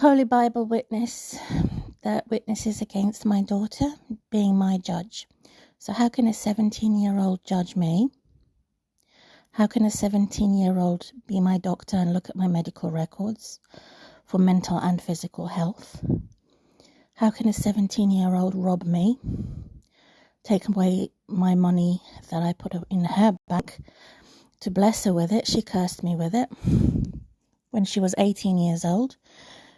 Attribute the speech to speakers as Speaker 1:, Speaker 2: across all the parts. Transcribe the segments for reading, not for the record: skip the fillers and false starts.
Speaker 1: Holy Bible witness that witnesses against my daughter being my judge. So how can a 17-year-old judge me? How can a 17-year-old be my doctor and look at my medical records for mental and physical health? How can a 17-year-old rob me, take away my money that I put in her bank to bless her with it? She cursed me with it when she was 18 years old.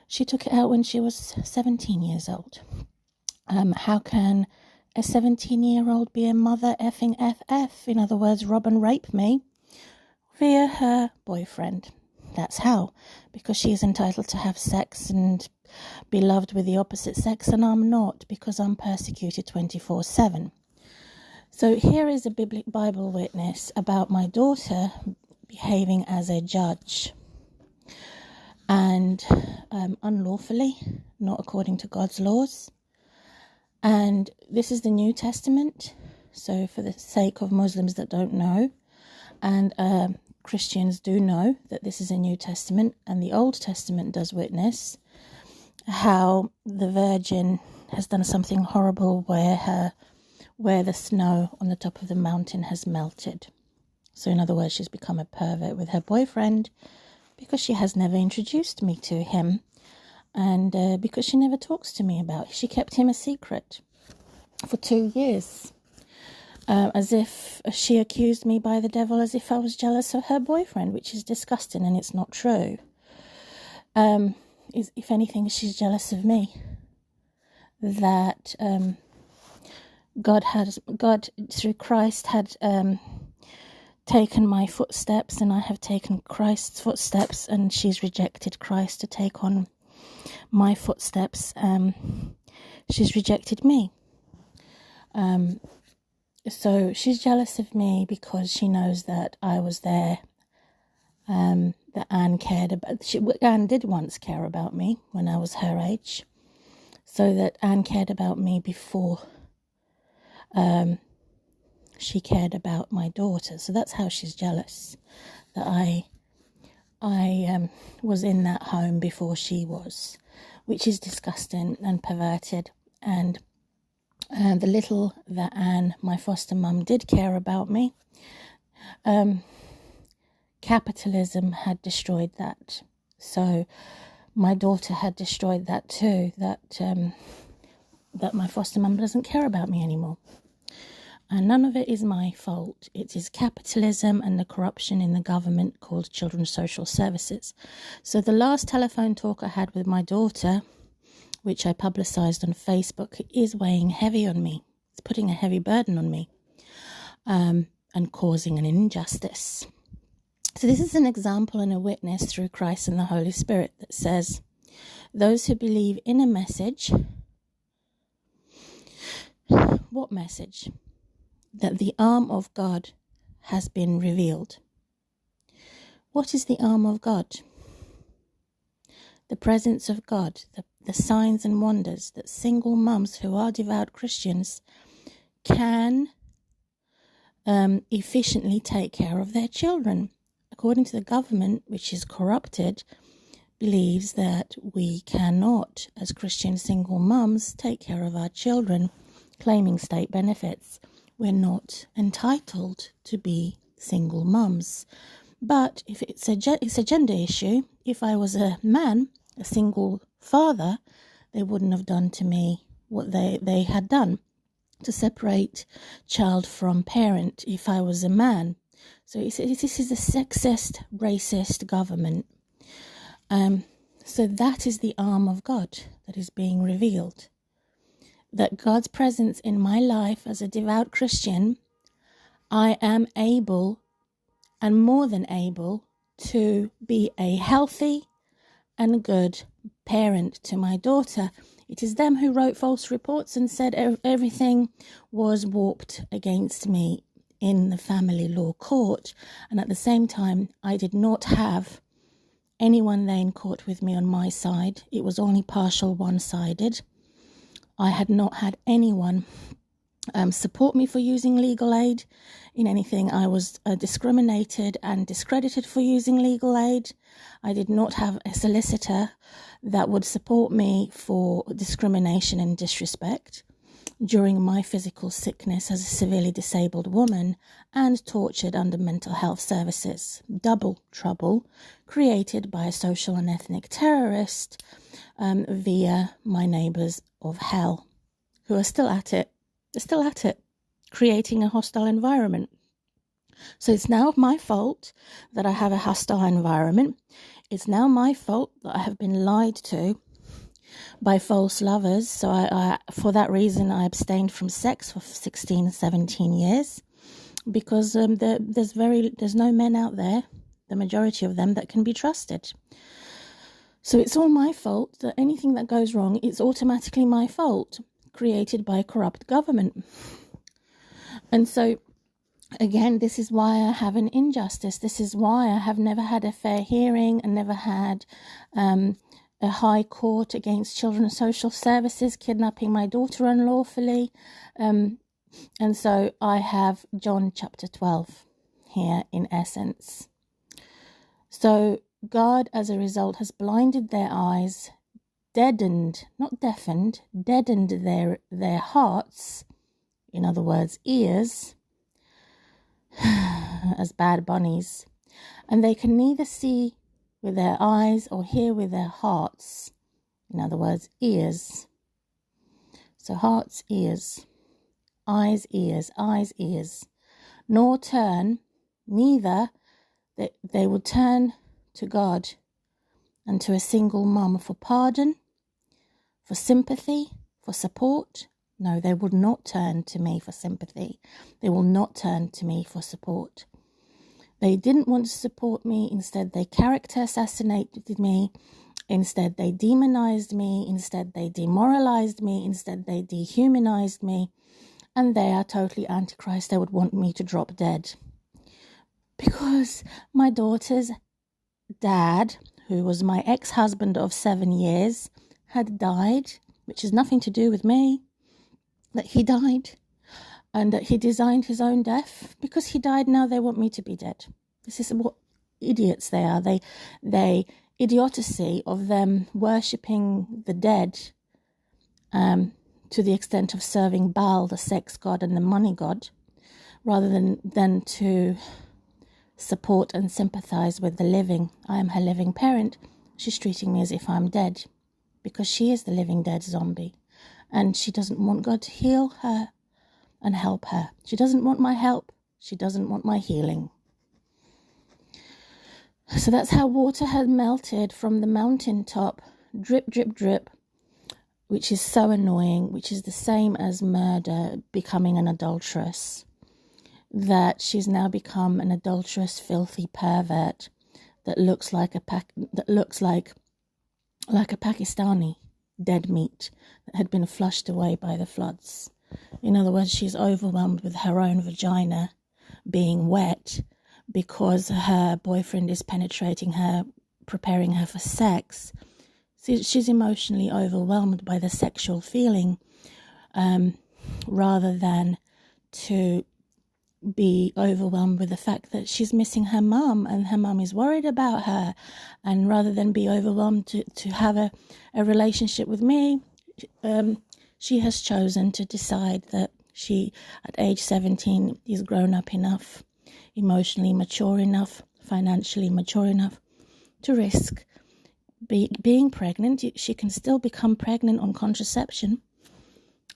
Speaker 1: She took it out when she was 17 years old. How can a 17-year-old be a mother effing FF? In other words, rob and rape me via her boyfriend. That's how. Because she is entitled to have sex and be loved with the opposite sex, and I'm not, because I'm persecuted 24/7. So here is a Bible witness about my daughter behaving as a judge. And unlawfully, not according to God's laws. And this is the New Testament. So for the sake of Muslims that don't know, and Christians do know that this is a New Testament, and the Old Testament does witness how the Virgin has done something horrible where the snow on the top of the mountain has melted. So in other words, she's become a pervert with her boyfriend, because she has never introduced me to him, and because she never talks to me about it. She kept him a secret for 2 years, as if she accused me by the devil, as if I was jealous of her boyfriend, which is disgusting, and it's not true. If anything, she's jealous of me, that God through Christ had taken my footsteps, and I have taken Christ's footsteps, and she's rejected Christ to take on my footsteps. She's rejected me. So she's jealous of me because she knows that I was there, that Anne cared about. Anne did once care about me when I was her age, so that Anne cared about me before she cared about my daughter. So that's how she's jealous, that I was in that home before she was, which is disgusting and perverted. And the little that Anne, my foster mum, did care about me, capitalism had destroyed that. So my daughter had destroyed that too, that my foster mum doesn't care about me anymore. And none of it is my fault. It is capitalism and the corruption in the government called Children's Social Services. So the last telephone talk I had with my daughter, which I publicised on Facebook, is weighing heavy on me. It's putting a heavy burden on me, and causing an injustice. So this is an example and a witness through Christ and the Holy Spirit that says, those who believe in a message, what message? That the arm of God has been revealed. What is the arm of God? The presence of God, the signs and wonders that single mums who are devout Christians can efficiently take care of their children. According to the government, which is corrupted, believes that we cannot, as Christian single mums, take care of our children, claiming state benefits. We're not entitled to be single mums. But if it's a gender issue, if I was a man, a single father, they wouldn't have done to me what they had done to separate child from parent if I was a man. So this is a sexist, racist government. So that is the arm of God that is being revealed. That God's presence in my life as a devout Christian, I am able and more than able to be a healthy and good parent to my daughter. It is them who wrote false reports and said everything was warped against me in the family law court. And at the same time, I did not have anyone there in court with me on my side. It was only partial, one-sided. I had not had anyone support me for using legal aid in anything. I was discriminated and discredited for using legal aid. I did not have a solicitor that would support me for discrimination and disrespect during my physical sickness as a severely disabled woman and tortured under mental health services. Double trouble created by a social and ethnic terrorist via my neighbours of hell, who are still at it. They're still at it, creating a hostile environment. So it's now my fault that I have a hostile environment. It's now my fault that I have been lied to by false lovers. So I for that reason, I abstained from sex for 16, 17 years because there's no men out there, the majority of them, that can be trusted. So it's all my fault that anything that goes wrong, it's automatically my fault, created by a corrupt government. And so, again, this is why I have an injustice. This is why I have never had a fair hearing and never had a high court against children's social services kidnapping my daughter unlawfully. And so I have John chapter 12 here in essence. So God, as a result, has blinded their eyes, deadened, not deafened, deadened their hearts, in other words, ears, as bad bunnies, and they can neither see with their eyes or hear with their hearts, in other words, ears. So hearts, ears, eyes, ears, nor turn, neither they would turn to God and to a single mum for pardon, for sympathy, for support. No, they would not turn to me for sympathy. They will not turn to me for support. They didn't want to support me. Instead, they character assassinated me. Instead, they demonized me. Instead, they demoralized me. Instead, they dehumanized me. And they are totally antichrist. They would want me to drop dead. Because my daughter's dad, who was my ex-husband of 7 years, had died, which has nothing to do with me, that he died, and that he designed his own death. Because he died, now they want me to be dead. This is what idiots they are. They idiocy of them worshipping the dead to the extent of serving Baal, the sex god and the money god, rather than to support and sympathize with the living. I am her living parent. She's treating me as if I'm dead because she is the living dead zombie. And she doesn't want God to heal her and help her. She doesn't want my help. She doesn't want my healing. So that's how water had melted from the mountaintop, drip, drip, drip, which is so annoying, which is the same as murder, becoming an adulteress. That she's now become an adulterous, filthy pervert that looks like a Pakistani dead meat that had been flushed away by the floods. In other words, she's overwhelmed with her own vagina being wet because her boyfriend is penetrating her, preparing her for sex. So she's emotionally overwhelmed by the sexual feeling rather than to be overwhelmed with the fact that she's missing her mum and her mum is worried about her. And rather than be overwhelmed to have a relationship with me, she has chosen to decide that she, at age 17, is grown up enough, emotionally mature enough, financially mature enough to risk being pregnant. She can still become pregnant on contraception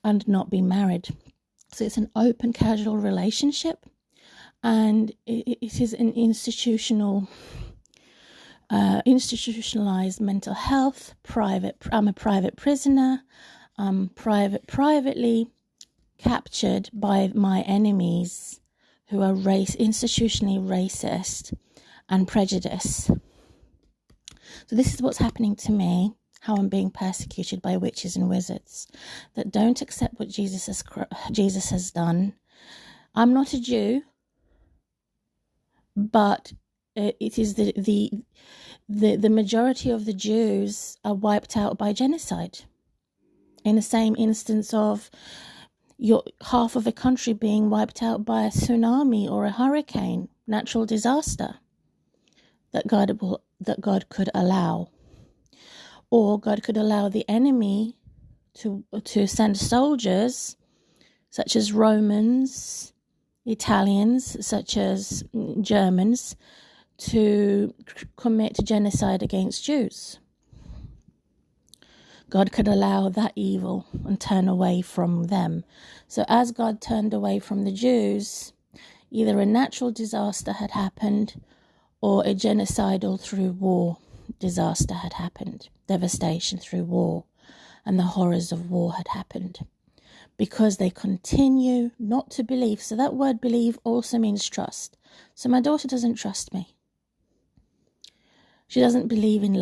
Speaker 1: and not be married. So it's an open, casual relationship, and it is an institutionalized mental health. I'm a private prisoner. Privately captured by my enemies, who are institutionally racist and prejudiced. So this is what's happening to me. How I'm being persecuted by witches and wizards that don't accept what Jesus has done. I'm not a Jew, but it is the majority of the Jews are wiped out by genocide. In the same instance of half of a country being wiped out by a tsunami or a hurricane, natural disaster that God could allow. Or God could allow the enemy to send soldiers, such as Romans, Italians, such as Germans, to commit genocide against Jews. God could allow that evil and turn away from them. So as God turned away from the Jews, either a natural disaster had happened or a genocidal through war disaster had happened, devastation through war, and the horrors of war had happened. Because they continue not to believe. So that word believe also means trust. So my daughter doesn't trust me. She doesn't believe in love.